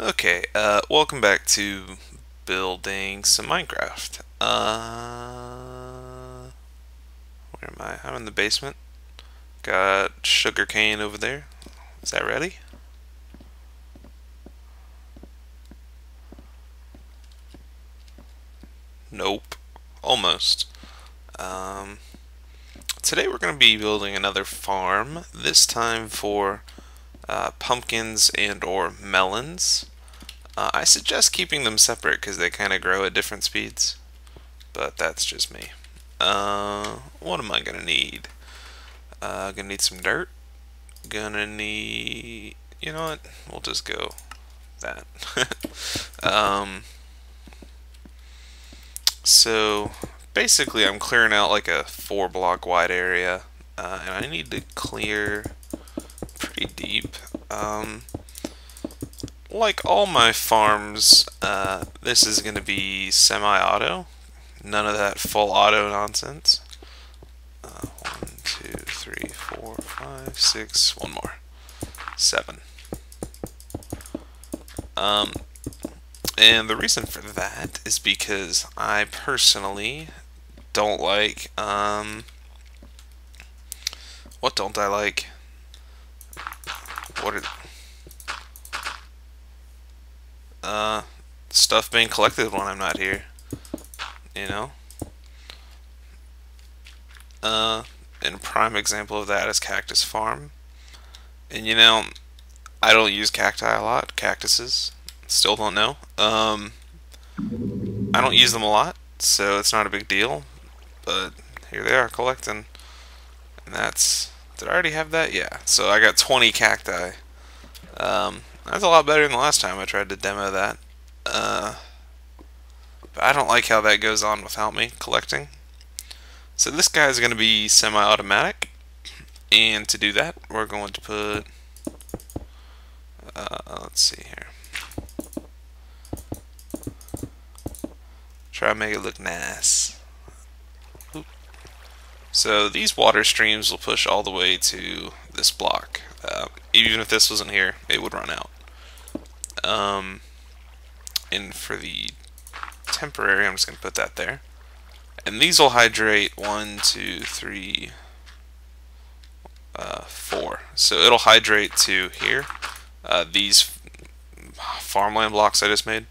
Okay, welcome back to building some Minecraft. Where am I? I'm in the basement. Got sugar cane over there. Is that ready? Nope. Almost. Um, Today we're going to be building another farm, this time for pumpkins and or melons. I suggest keeping them separate because they kind of grow at different speeds, but that's just me. What am I gonna need? Gonna need some dirt. Gonna need, you know what? We'll just go that. um, so basically, I'm clearing out like a 4 block wide area, and I need to clear pretty deep. Like all my farms, this is gonna be semi-auto. None of that full auto nonsense. 1, 2, 3, 4, 5, 6. One more. 7. And the reason for that is because I personally don't like, what don't I like? What are, stuff being collected when I'm not here, you know? And a prime example of that is Cactus Farm. And you know, I don't use cacti a lot, cactuses. Still don't know. I don't use them a lot, so it's not a big deal. But here they are collecting. And that's... Did I already have that? Yeah. So I got 20 cacti. That's a lot better than the last time I tried to demo that. But I don't like how that goes on without me collecting. So this guy is going to be semi-automatic. And to do that, we're going to put... let's see here. Try to make it look nice. Oop. So these water streams will push all the way to this block. Even if this wasn't here, it would run out. And for the temporary, I'm just going to put that there. And these will hydrate 1, 2, 3, 4. So it'll hydrate to here. These farmland blocks I just made.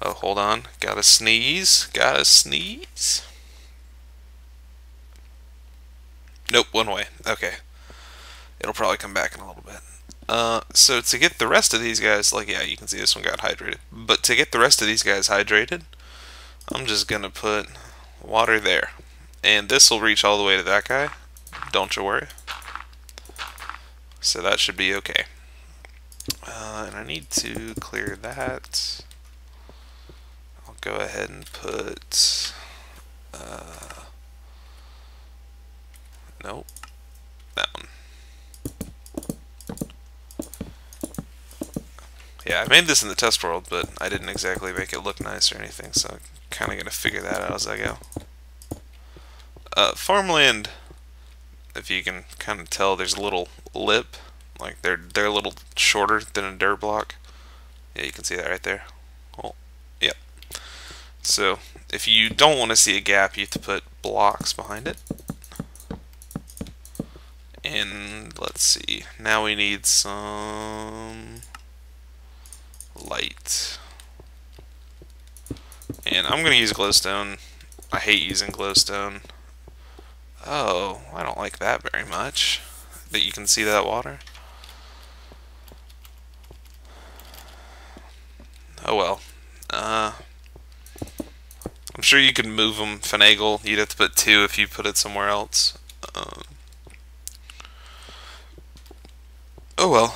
Oh, hold on. Gotta sneeze. Gotta sneeze. Nope, one way. Okay. It'll probably come back in a little bit. So to get the rest of these guys, like, yeah, you can see this one got hydrated. But to get the rest of these guys hydrated, I'm just gonna put water there. And this will reach all the way to that guy. Don't you worry. So that should be okay. And I need to clear that. I'll go ahead and put... nope. That one. Yeah, I made this in the test world, but I didn't exactly make it look nice or anything, so I'm kind of going to figure that out as I go. Farmland, if you can kind of tell, there's a little lip. Like, they're a little shorter than a dirt block. Yeah, you can see that right there. Oh, yep. So, if you don't want to see a gap, you have to put blocks behind it. And, let's see, now we need some... light. And I'm going to use glowstone. I hate using glowstone. Oh, I don't like that very much. That you can see that water. Oh well. I'm sure you could move them, finagle. You'd have to put 2 if you put it somewhere else. Oh well.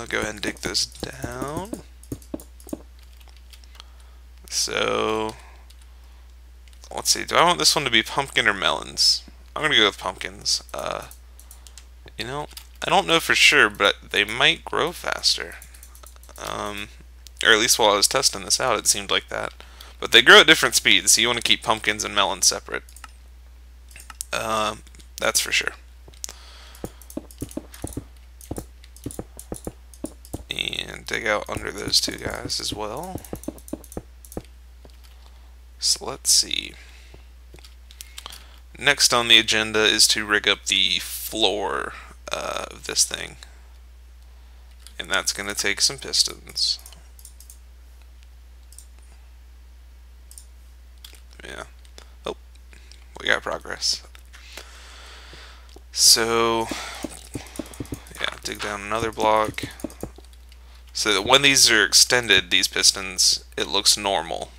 Go ahead and dig this down. So, let's see. Do I want this one to be pumpkin or melons? I'm gonna go with pumpkins. You know, I don't know for sure, but they might grow faster. Or at least while I was testing this out, it seemed like that. But they grow at different speeds, so you want to keep pumpkins and melons separate. That's for sure. And dig out under those two guys as well. So let's see. Next on the agenda is to rig up the floor of this thing. And that's going to take some pistons. Yeah. Oh, we got progress. So, yeah, dig down another block. So that when these are extended, these pistons, it looks normal.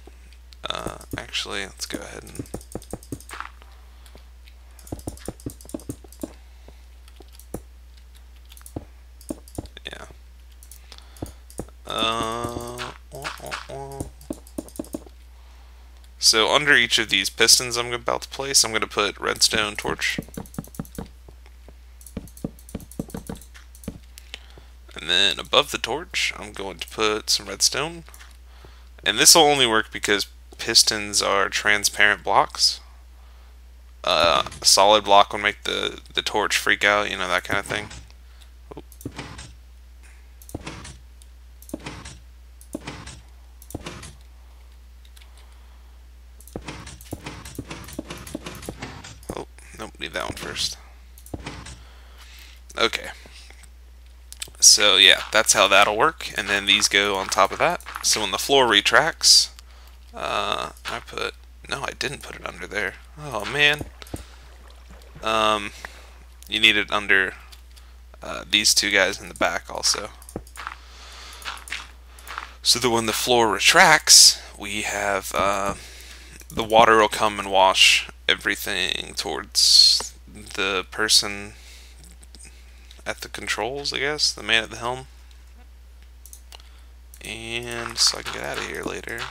Actually, let's go ahead and... yeah. So under each of these pistons I'm about to place, I'm going to put redstone torch. And then above the torch, I'm going to put some redstone. And this will only work because pistons are transparent blocks. A solid block would make the torch freak out, you know, that kind of thing. Oh. Oh, nope, need that one first. Okay. So yeah, that's how that'll work, and then these go on top of that. So when the floor retracts, no, I didn't put it under there. Oh man. You need it under these two guys in the back also. So that when the floor retracts, we have the water will come and wash everything towards the person at the controls, I guess, the man at the helm. And so I can get out of here later.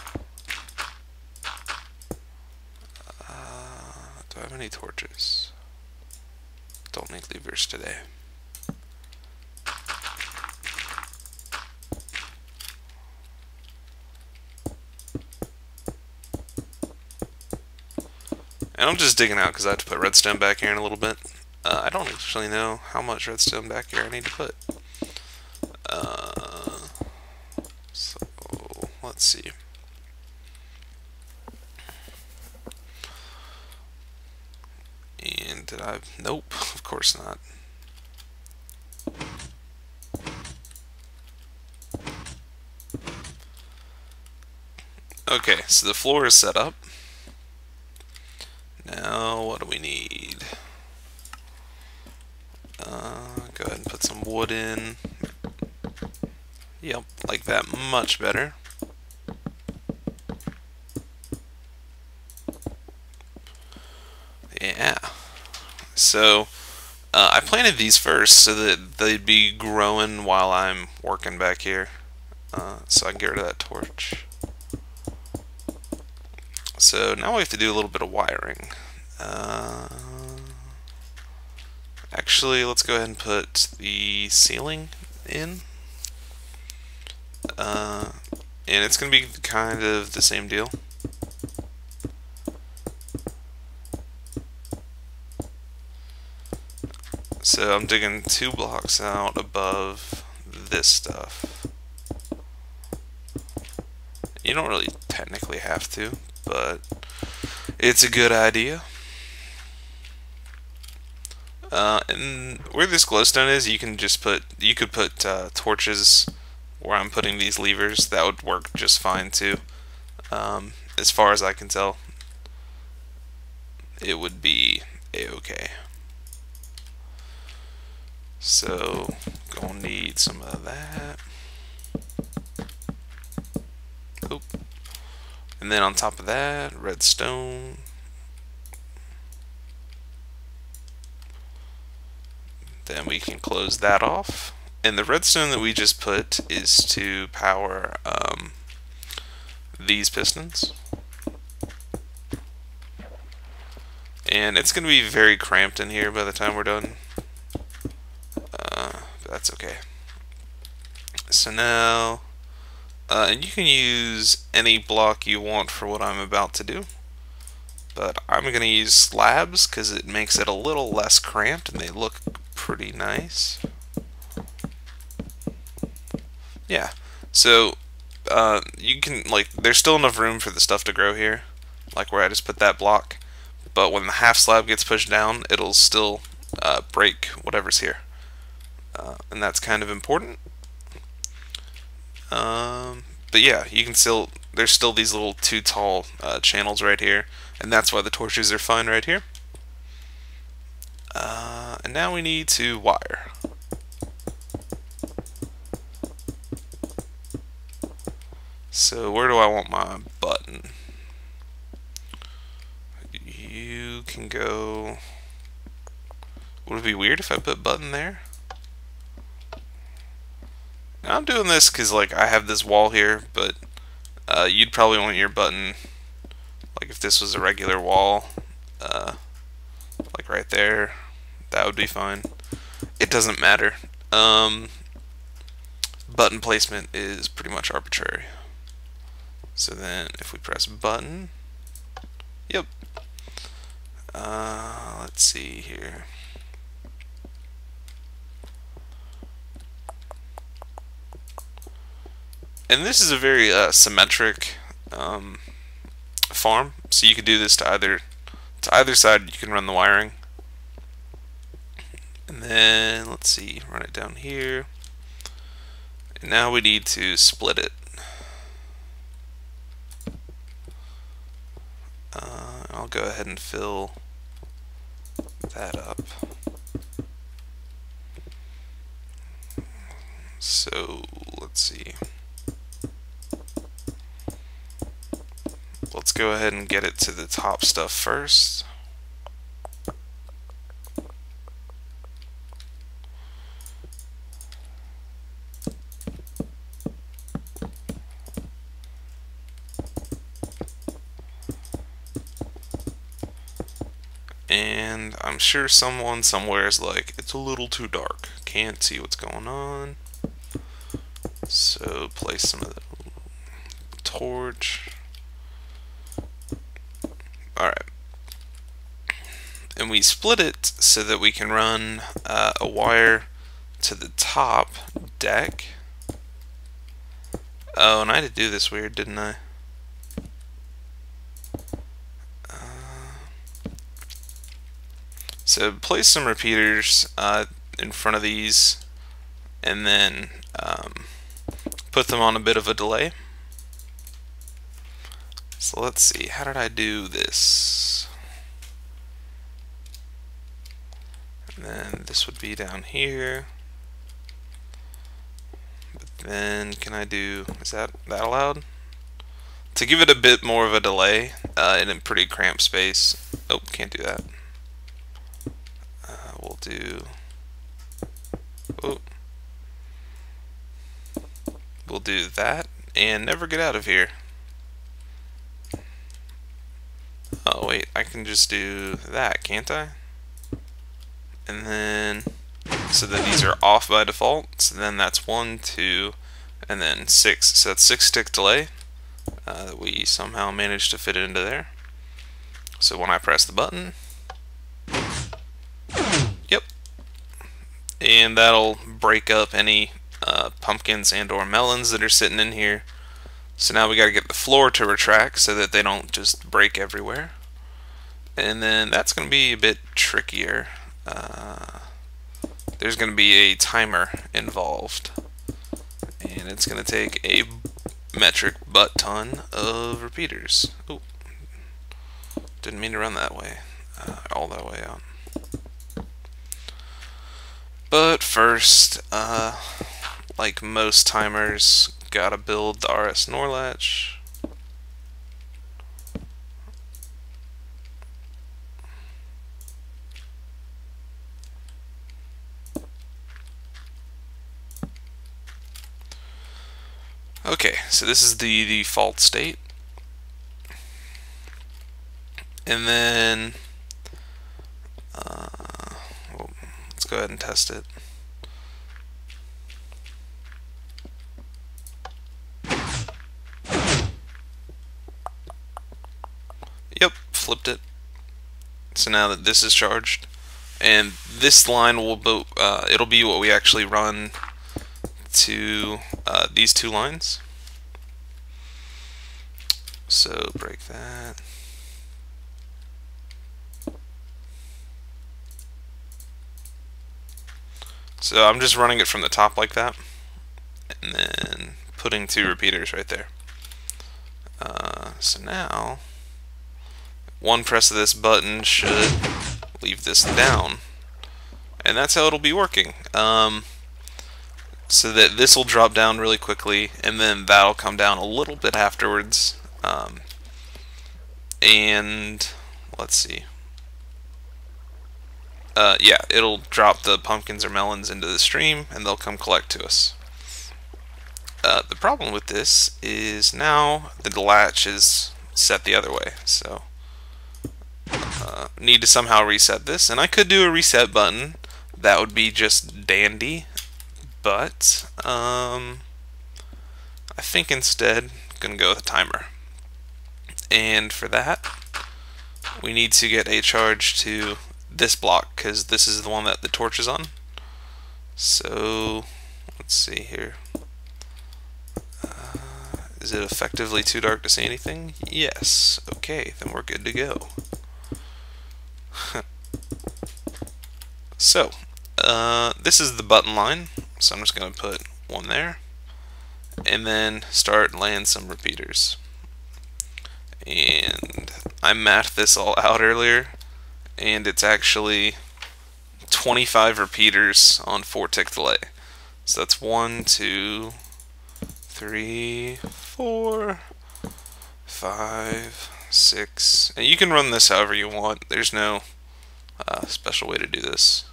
Do I have any torches? Don't make levers today. And I'm just digging out because I have to put redstone back here in a little bit. I don't actually know how much redstone back here I need to put. So let's see. And did I? Nope, of course not. Okay, so the floor is set up. Now, what do we need? Go ahead and put some wood in. Yep, like that, much better. Yeah. So, I planted these first so that they'd be growing while I'm working back here. So I can get rid of that torch. So now we have to do a little bit of wiring. Actually, let's go ahead and put the ceiling in. And it's going to be kind of the same deal. So I'm digging 2 blocks out above this stuff. You don't really technically have to, but it's a good idea. And where this glowstone is, you could put torches where I'm putting these levers. That would work just fine too. As far as I can tell, it would be a-okay. So, gonna need some of that. Oop. And then on top of that, redstone. Then we can close that off. And the redstone that we just put is to power these pistons. And it's going to be very cramped in here by the time we're done. But that's okay. So now, and you can use any block you want for what I'm about to do. But I'm going to use slabs because it makes it a little less cramped and they look pretty nice. Yeah, So you can, like, there's still enough room for the stuff to grow here, like where I just put that block. But when the half slab gets pushed down, it'll still break whatever's here, and that's kind of important. But yeah, you can still, there's still these little too tall channels right here, and that's why the torches are fine right here. And now we need to wire. So where do I want my button? You can go... Would it be weird if I put button there? Now I'm doing this because, like, I have this wall here, but you'd probably want your button, like if this was a regular wall, like right there, that would be fine. It doesn't matter. Button placement is pretty much arbitrary. So then if we press button, yep. Let's see here. And this is a very symmetric farm, so you could do this to either side. You can run the wiring, and then let's see, run it down here. And now we need to split it. I'll go ahead and fill that up. So let's see. Let's go ahead and get it to the top stuff first. And I'm sure someone somewhere is like, it's a little too dark, can't see what's going on. So place some of the torch. Alright. And we split it so that we can run a wire to the top deck. Oh, and I had to do this weird, didn't I? So place some repeaters in front of these, and then put them on a bit of a delay. So let's see, how did I do this? And then this would be down here. But then can I do, is that allowed? To give it a bit more of a delay in a pretty cramped space. Oh, can't do that. We'll do, oh, we'll do that and never get out of here. Oh wait, I can just do that, can't I? And then, so that these are off by default, so then that's 1, 2, and then 6. So that's 6 tick delay that we somehow managed to fit it into there. So when I press the button, yep, and that'll break up any pumpkins and or melons that are sitting in here. So now we got to get the floor to retract so that they don't just break everywhere. And then that's going to be a bit trickier. There's going to be a timer involved, and it's going to take a metric butt ton of repeaters. Oh, didn't mean to run that way, all that way out. But first, like most timers, gotta build the RS NOR latch. Okay, so this is the default state. And then well, let's go ahead and test it. Yep, flipped it. So now that this is charged, and this line will it'll be what we actually run to these two lines. So break that. So I'm just running it from the top like that, and then putting two repeaters right there. So now, one press of this button should leave this down, and that's how it'll be working. So that this will drop down really quickly, and then that'll come down a little bit afterwards. And let's see. Yeah, it'll drop the pumpkins or melons into the stream, and they'll come collect to us. The problem with this is now the latch is set the other way, so need to somehow reset this, and I could do a reset button. That would be just dandy, but I think instead I'm gonna go with a timer, and for that we need to get a charge to this block because this is the one that the torch is on. So let's see here. Is it effectively too dark to see anything? Yes. Okay, then we're good to go. So, this is the button line, so I'm just going to put one there, and then start laying some repeaters. And I mathed this all out earlier, and it's actually 25 repeaters on 4-tick delay. So that's 1, 2, 3, 4, 5, 6. And you can run this however you want. There's no special way to do this.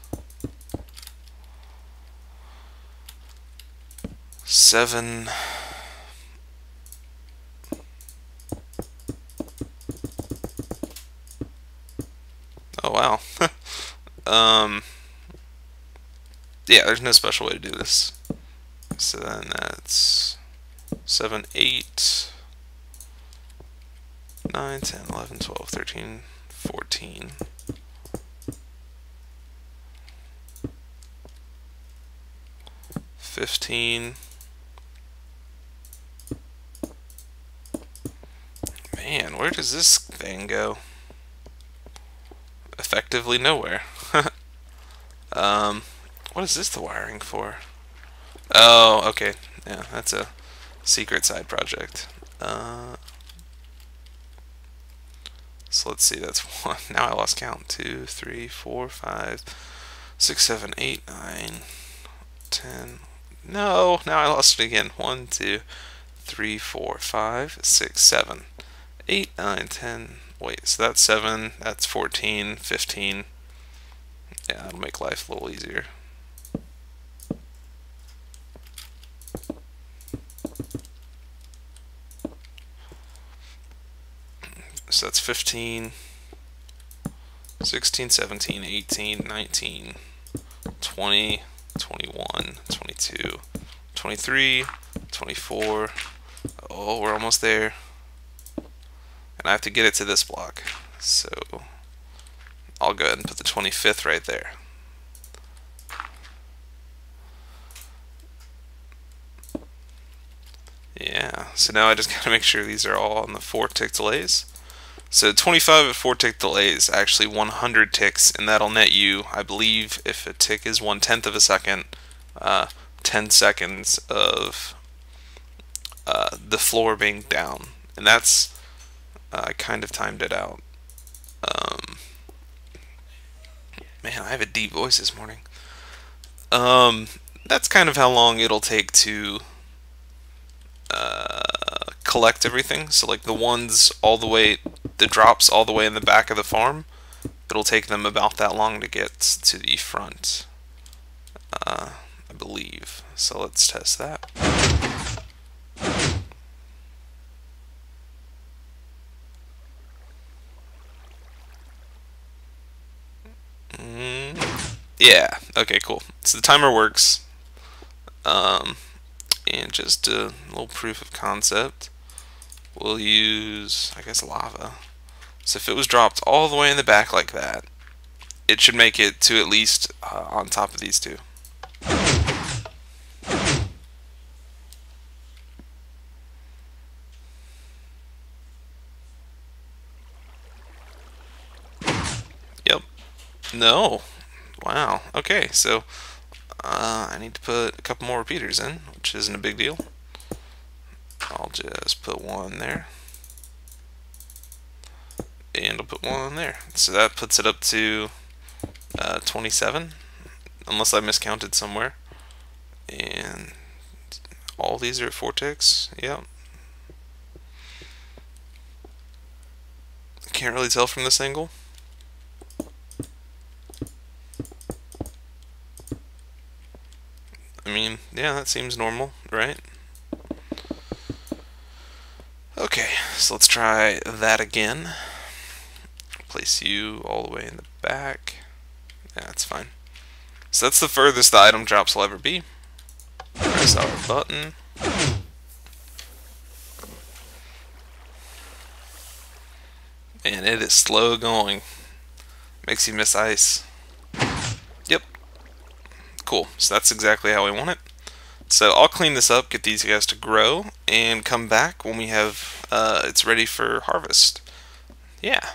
7. Oh wow. Yeah, there's no special way to do this. So then that's 7, 8, 9, 10, 11, 12, 13, 14. 15. Man, where does this thing go? Effectively nowhere. What is this the wiring for? Oh, okay. Yeah, that's a secret side project. So let's see, that's 1. Now I lost count. 2, 3, 4, 5, 6, 7, 8, 9, 10. No, now I lost it again. 1, 2, 3, 4, 5, 6, 7, 8, 9, 10. Wait, so that's 7, that's 14, 15. Yeah, that'll make life a little easier. So that's 15, 16, 17, 18, 19, 20, 21, 22, 23, 24. Oh, we're almost there. And I have to get it to this block. So I'll go ahead and put the 25th right there. Yeah, so now I just gotta make sure these are all on the 4-tick delays. So 25 at 4-tick delay is actually 100 ticks, and that'll net you, I believe, if a tick is 1/10 of a second, 10 seconds of the floor being down. And that's, I kind of timed it out. Man, I have a deep voice this morning. That's kind of how long it'll take to collect everything. So like the ones all the way, the drops all the way in the back of the farm, it'll take them about that long to get to the front, I believe. So let's test that. Yeah, okay, cool. So the timer works. And just a little proof of concept, we'll use, I guess, lava. So if it was dropped all the way in the back like that, it should make it to at least on top of these two. No. Wow. Okay, so I need to put a couple more repeaters in, which isn't a big deal. I'll just put one there. And I'll put one there. So that puts it up to 27, unless I miscounted somewhere. And all these are at 4 ticks. Yep. Can't really tell from this angle. I mean, yeah, that seems normal, right? Okay, so let's try that again. Place you all the way in the back. Yeah, that's fine. So that's the furthest the item drops will ever be. Press our button. And it is slow going. Makes you miss ice. Yep. Cool. So that's exactly how we want it. So I'll clean this up, get these guys to grow, and come back when we have it's ready for harvest. Yeah.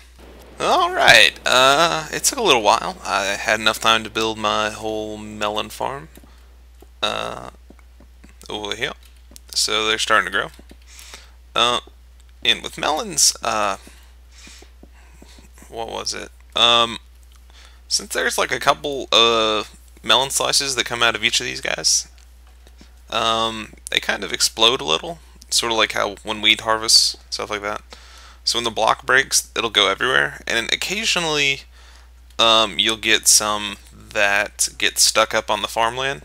Alright, it took a little while. I had enough time to build my whole melon farm over here. So they're starting to grow. And with melons, what was it? Since there's like a couple melon slices that come out of each of these guys, they kind of explode a little, sort of like how when weed harvests, stuff like that. So when the block breaks, it'll go everywhere, and occasionally you'll get some that get stuck up on the farmland.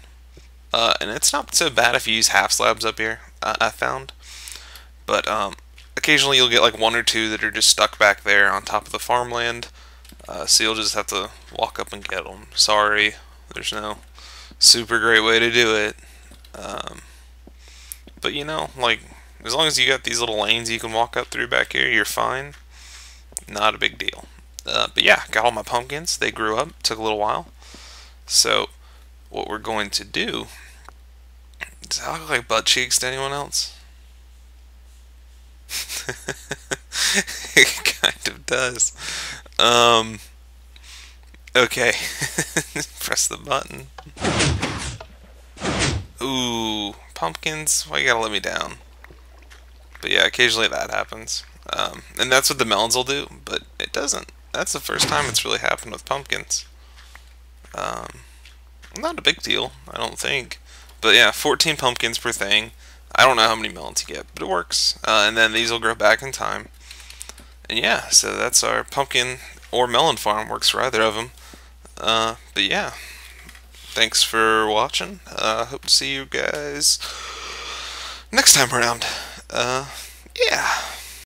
And it's not so bad if you use half slabs up here, I found. But occasionally you'll get like one or two that are just stuck back there on top of the farmland. So you'll just have to walk up and get them. Sorry, there's no super great way to do it. But you know, like, as long as you got these little lanes you can walk up through back here, you're fine. Not a big deal. But yeah, got all my pumpkins. They grew up. Took a little while. So what we're going to do... Does that look like butt cheeks to anyone else? It kind of does. Okay. Press the button. Ooh, pumpkins. Why you gotta let me down? But yeah, occasionally that happens. And that's what the melons will do, but it doesn't. That's the first time it's really happened with pumpkins. Not a big deal, I don't think. But yeah, 14 pumpkins per thing. I don't know how many melons you get, but it works. And then these will grow back in time. And yeah, so that's our pumpkin or melon farm. Works for either of them. But yeah, thanks for watching. Hope to see you guys next time around. Yeah.